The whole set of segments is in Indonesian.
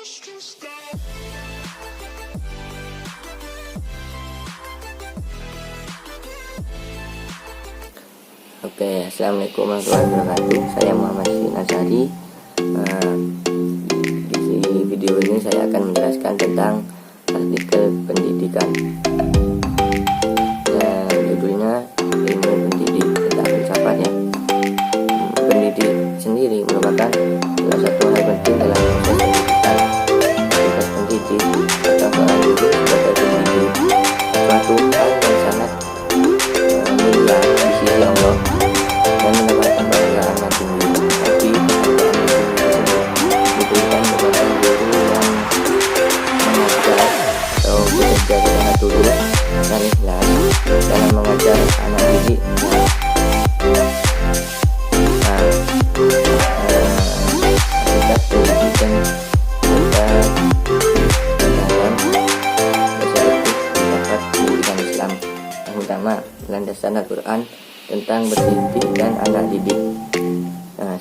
Oke, assalamualaikum warahmatullahi wabarakatuh. Saya Muhammad Nazari. Di video ini saya akan menjelaskan tentang artikel pendidikan. Judulnya ilmu pendidik tentang filsafat ya. Pendidik sendiri merupakan salah satu hal penting dalam proses pendidikan. Tugas pendidik atau seorang guru sebagai pendidik suatu hal yang sangat mulia di sisi Allah dan mendapatkan penghargaan yang tinggi. Tapi penghargaan tersebut diberikan kepada guru yang mengajar atau bekerja secara tulus dan ikhlas dalam mengajar anak didik. Hakikat pendidikan dalam dapat pendidikan Islam yang utama landasan Al-Quran tentang berdidik dan anak didik.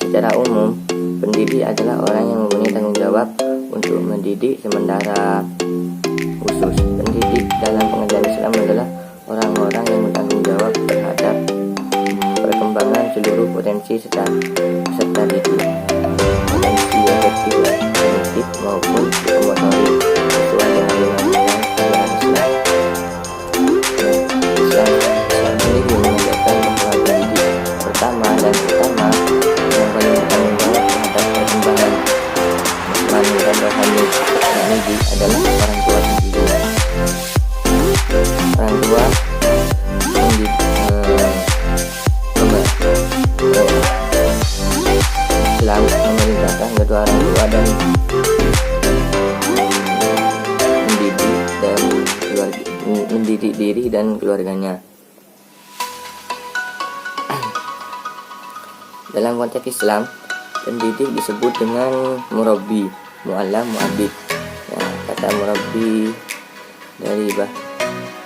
Secara umum, pendidik adalah orang yang mempunyai tanggung jawab untuk mendidik, sementara khusus pendidik dalam pengajaran Islam adalah orang-orang yang bertanggung jawab terhadap perkembangan seluruh potensi peserta didik, potensi efektif, kognitif maupun psikomotorik sesuai dengan undang-undang ajaran Islam. Islam sendiri mengajarkan bahwa pendidik pertama dan utama yang paling bertanggung jawab terhadap perkembangan jasmani dan rohani pendidik adalah orang tua sendiri. Orang tua Islam memerintahkan kedua orang tua dan mendidik diri dan keluarganya. Dalam konteks Islam, pendidik disebut dengan murabbi, muallam, muaddib. Kata murabbi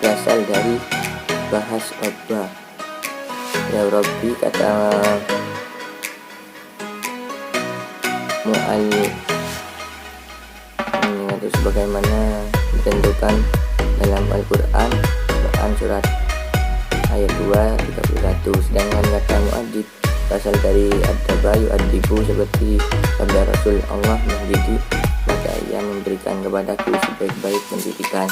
berasal dari bahas rabba. Rabbi kata muallim itu sebagaimana ditentukan dalam Al-Quran surat ayat 2:31. Sedangkan kata muaddib berasal dari adaba yu'addibu, seperti sabda Rasul, Allah mendidik maka ia memberikan kepadaku sebaik-baik pendidikan.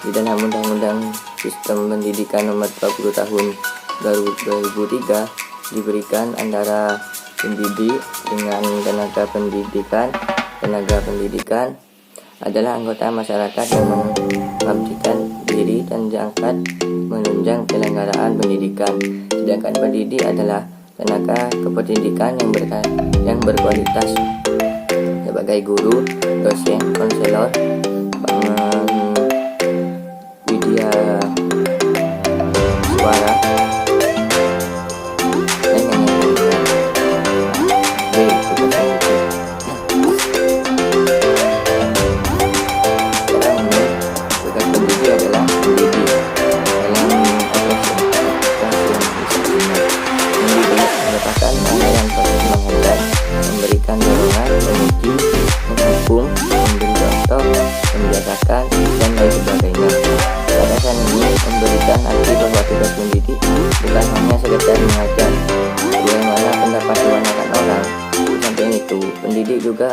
Di dalam Undang-Undang Sistem Pendidikan Nomor 20 Tahun 2003 diberikan antara pendidik dengan tenaga pendidikan adalah anggota masyarakat yang mengabdikan diri dan diangkat menunjang penyelenggaraan pendidikan. Sedangkan pendidik adalah tenaga kependidikan yang berkualitas sebagai guru, dosen, konselor, widya suara, dan yang lainnya. Tugas pendidik adalah mendidik dalam mendidik merupakan rangkaian proses mengajar, memberikan dorongan, memuji, menghukum, memberi contoh, membiasakan, dan lain sebagainya. Batasan ini memberikan arti bahwa tugas mendidik bukan hanya sekedar mengajar. Bagaimana pendapat kebanyakan orang, di samping itu, pendidik juga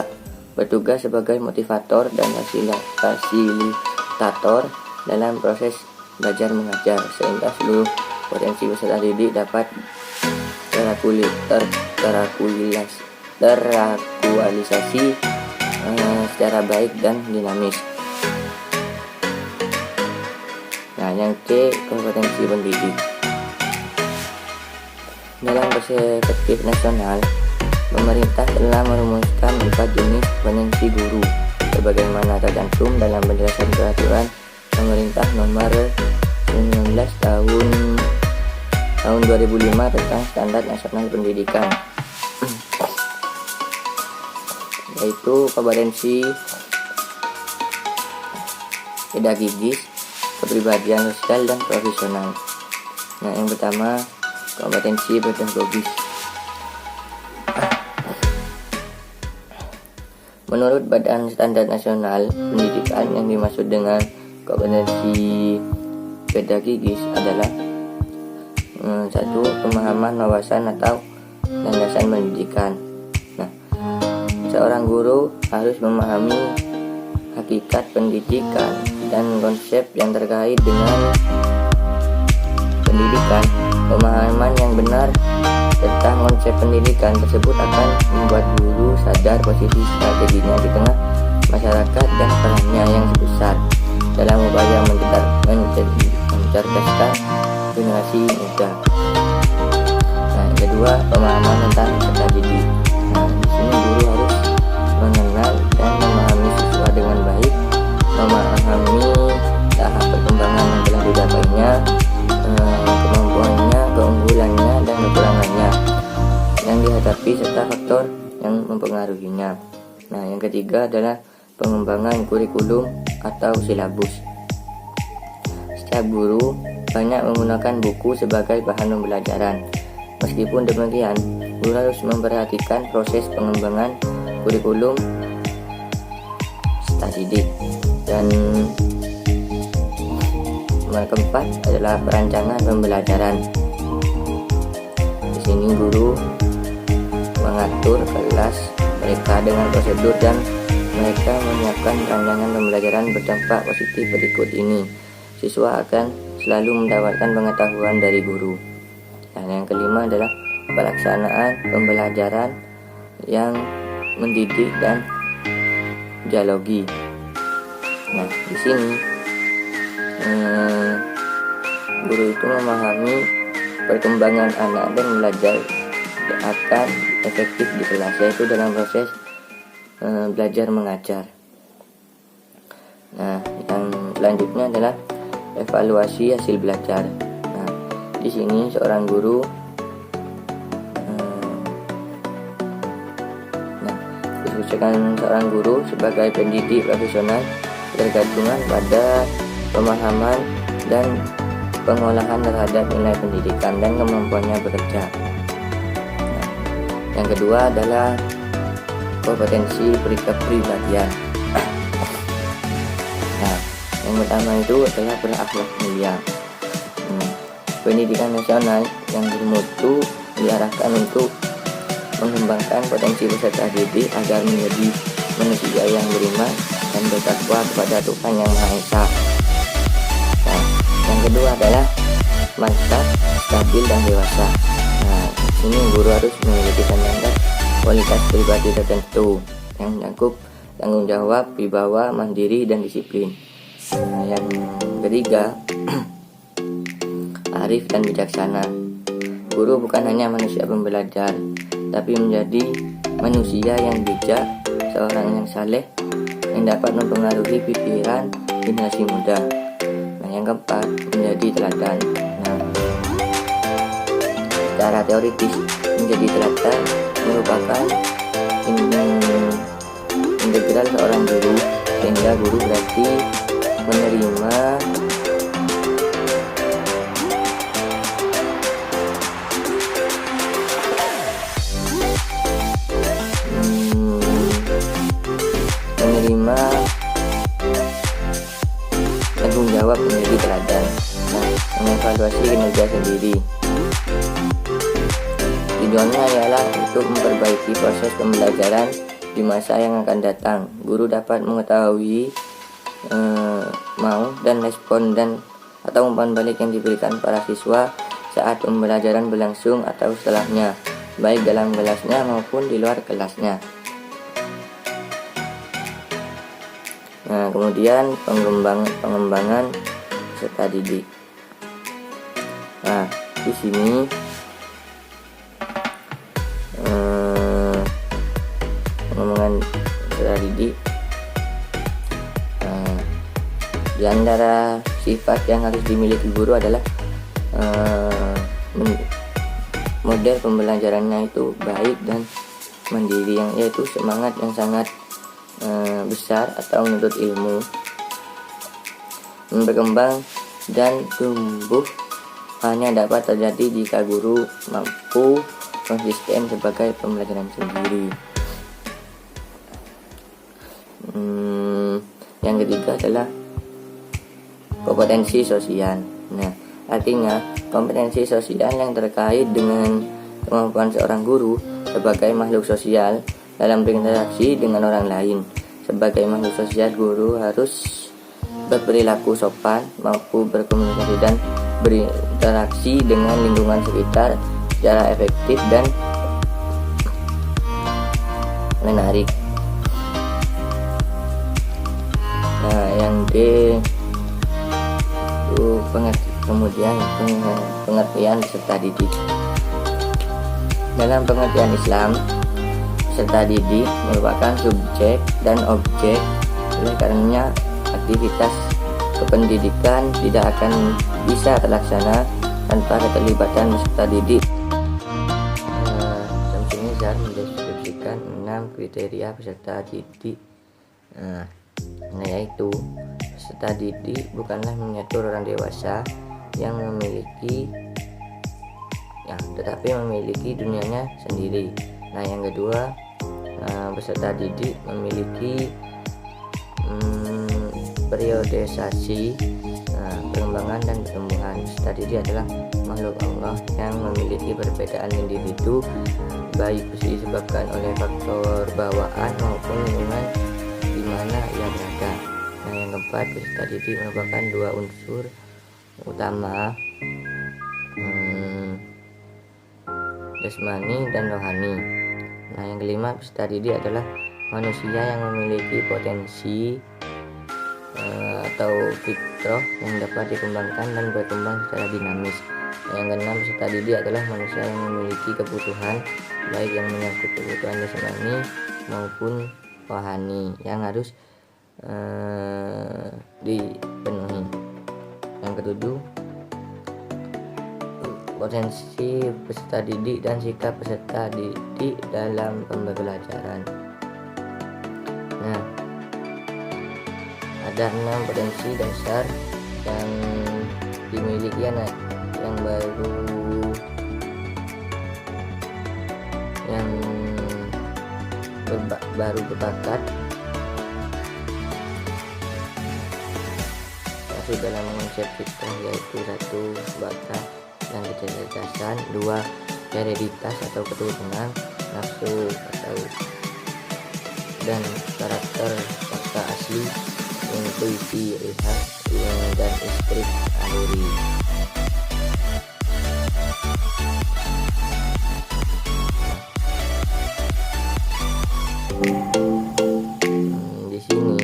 bertugas sebagai motivator dan fasilitator dalam proses belajar mengajar, sehingga seluruh potensi peserta didik dapat terakualisasi secara baik dan dinamis. Yang C, kompetensi pendidik. Dalam perspektif nasional, pemerintah telah merumuskan 4 jenis kompetensi guru sebagaimana tercantum dalam penjelasan peraturan pemerintah nomor 19 tahun 2005 tentang standar nasional pendidikan, yaitu kompetensi pedagogis, kepribadian sosial, dan profesional. Yang pertama, kompetensi pedagogis. Menurut Badan Standar Nasional Pendidikan, yang dimaksud dengan kompetensi pedagogis adalah 1. Pemahaman, wawasan atau landasan pendidikan. Nah, seorang guru harus memahami hakikat pendidikan dan konsep yang terkait dengan pendidikan. Pemahaman yang benar tentang konsep pendidikan tersebut akan membuat guru sadar posisi strateginya di tengah masyarakat dan perannya yang besar dalam upaya mencerdaskan generasi muda. Nah, yang kedua, pemahaman tentang peserta didik. Nah, di sini guru harus mengenal dan memahami siswa dengan baik, memahami tahap perkembangan yang telah didapatnya, kemampuannya, keunggulannya, dan kekurangannya yang dihadapi serta faktor yang mempengaruhinya. Nah, yang ketiga adalah pengembangan kurikulum atau silabus. Setiap guru banyak menggunakan buku sebagai bahan pembelajaran. Meskipun demikian, guru harus memperhatikan proses pengembangan kurikulum didik. Dan yang keempat adalah perancangan pembelajaran. Di sini guru mengatur kelas mereka dengan prosedur dan mereka menyiapkan rancangan pembelajaran berdampak positif berikut ini. Siswa akan selalu mendapatkan pengetahuan dari guru. Dan yang kelima adalah pelaksanaan pembelajaran yang mendidik dan dialogi. Nah, di sini guru itu memahami perkembangan anak dan belajar akan efektif di kelas, yaitu dalam proses belajar mengajar. Nah, yang selanjutnya adalah evaluasi hasil belajar. Nah, di sini seorang guru disebutkan seorang guru sebagai pendidik profesional bergantungan pada pemahaman dan pengolahan terhadap nilai pendidikan dan kemampuannya bekerja. Nah, yang kedua adalah kompetensi kepribadian. Nah, yang pertama itu adalah berakhlak mulia. Pendidikan nasional yang bermutu diarahkan untuk mengembangkan potensi peserta didik agar menjadi manusia yang beriman dan bertakwa kepada Tuhan Yang Maha Esa. Nah, yang kedua adalah mantap, stabil, dan dewasa. Nah, ini guru harus memiliki standar kualitas pribadi tertentu yang mencakup tanggung jawab, wibawa, mandiri, dan disiplin. Nah, yang ketiga, arif dan bijaksana. Guru bukan hanya manusia pembelajar, tapi menjadi manusia yang bijak, seorang yang saleh, yang dapat mempengaruhi pikiran generasi muda. Nah, yang keempat, menjadi teladan. Nah, secara teoritis, menjadi teladan merupakan integral seorang guru, sehingga guru berarti menerima tanggung jawab menjadi teladan. Nah, mengevaluasi kinerja sendiri. Tujuannya ialah untuk memperbaiki proses pembelajaran di masa yang akan datang. Guru dapat mengetahui mau dan respon dan atau umpan balik yang diberikan para siswa saat pembelajaran berlangsung atau setelahnya, baik dalam kelasnya maupun di luar kelasnya. Nah, kemudian pengembangan peserta didik. Nah, di sini pengembangan peserta didik. Di antara sifat yang harus dimiliki guru adalah model pembelajarannya itu baik dan mandiri, yang yaitu semangat yang sangat besar atau menuntut ilmu, berkembang dan tumbuh hanya dapat terjadi jika guru mampu konsisten sebagai pembelajaran sendiri. Yang ketiga adalah kompetensi sosial. Nah, artinya kompetensi sosial yang terkait dengan kemampuan seorang guru sebagai makhluk sosial dalam berinteraksi dengan orang lain. Sebagai makhluk sosial, guru harus berperilaku sopan, mampu berkomunikasi dan berinteraksi dengan lingkungan sekitar secara efektif dan menarik. Nah, yang D itu kemudian pengertian peserta didik. Dalam pengertian Islam, peserta didik merupakan subjek dan objek. Oleh karenanya aktivitas kependidikan tidak akan bisa terlaksana tanpa keterlibatan peserta didik. Syamsul Nizar mendeskripsikan 6 kriteria peserta didik. Yaitu peserta didik bukanlah miniatur orang dewasa yang tetapi memiliki dunianya sendiri. Nah, yang kedua, peserta didik memiliki periodisasi pengembangan dan pertumbuhan. Peserta didik adalah makhluk Allah yang memiliki perbedaan individu, baik disebabkan oleh faktor bawaan maupun lingkungan di mana ia berada. Nah, yang keempat, peserta didik merupakan 2 unsur utama, jasmani dan rohani. Nah, yang kelima, peserta didik adalah manusia yang memiliki potensi atau fitrah yang dapat dikembangkan dan berkembang secara dinamis. Yang keenam, peserta didik adalah manusia yang memiliki kebutuhan baik yang menyangkut kebutuhan jasmani maupun rohani yang harus dipenuhi. Yang ketujuh, potensi peserta didik dan sikap peserta didik dalam pembelajaran. Nah, ada 6 potensi dasar yang dimiliki anak yang baru berbakat masuk dalam konsep fitrah, yaitu 1. Bakat dan kecerdasan, 2. Hereditas atau keturunan, nafsu atau dan karakter fakta asli, intuisi, ilham dan insting naluri. Di sini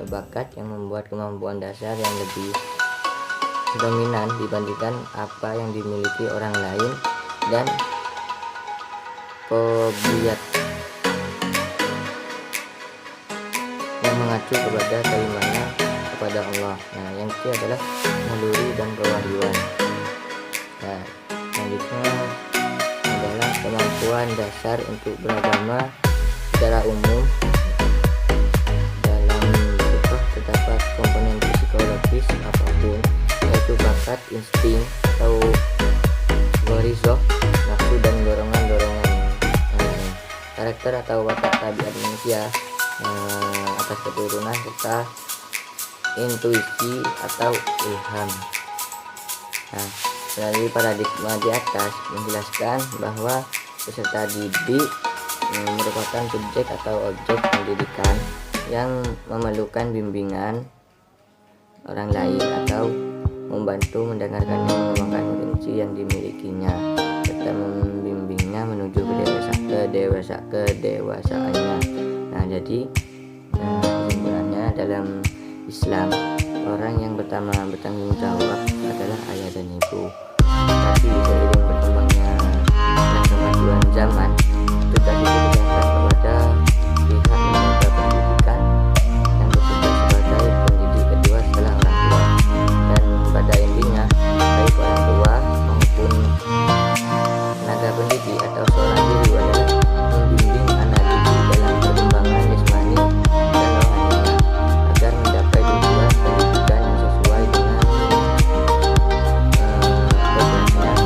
bakat yang membuat kemampuan dasar yang lebih dominan dibandingkan apa yang dimiliki orang lain, dan kobiat yang mengacu kepada keimanan kepada Allah. Nah, yang ketiga adalah naluri dan kewahyuan. Nah, selanjutnya adalah kemampuan dasar untuk beragama secara umum. Terdapat komponen psikologis apapun, yaitu bakat, insting atau gorizoh, nafsu dan dorongan-dorongan karakter atau watak tabiat manusia atas keturunan, serta intuisi atau ilham. Nah, dari paradigma di atas menjelaskan bahwa peserta didik merupakan subjek atau objek pendidikan yang memerlukan bimbingan orang lain atau membantu mendengarkan dan mengembangkan potensi kompetensi yang dimilikinya serta membimbingnya menuju kedewasaannya. Nah, jadi kesimpulannya dalam Islam, orang yang pertama bertanggung jawab adalah ayah dan ibu. Tapi seiring berkembangnya dan kemajuan zaman, tugas itu diserahkan kepada pihak lembaga pendidikan yang bertugas sebagai pendidik kedua setelah orang tua. Dan pada intinya, baik orang tua maupun tenaga pendidik atau seorang guru adalah membimbing anak didik dalam perkembangan jasmani dan rohaninya agar mencapai tujuan pendidikan yang sesuai dengan tugasnya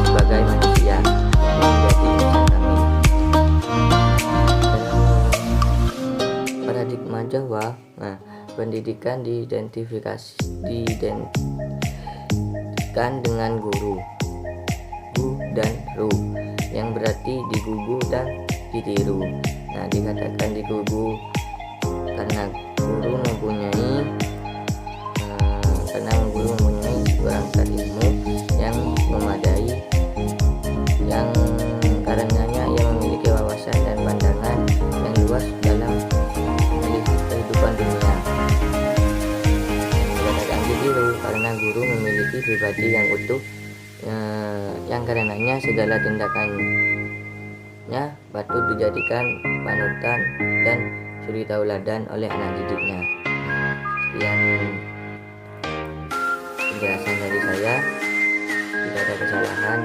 sebagai manusia yang menjadi insan kamil. Paradigma Jawa, pendidikan diidentikan dengan guru, gu dan ru, yang berarti digugu dan ditiru. Nah, dikatakan digugu karena guru mempunyai perangkat ilmu yang memadai, yang karenanya ia memiliki wawasan dan pandangan yang luas dalam kehidupan dunia. Dikatakan ditiru karena guru memiliki pribadi yang utuh, yang karenanya segala tindakannya patut dijadikan panutan dan suri tauladan oleh anak didiknya. Sekian penjelasan dari saya, tidak ada kesalahan.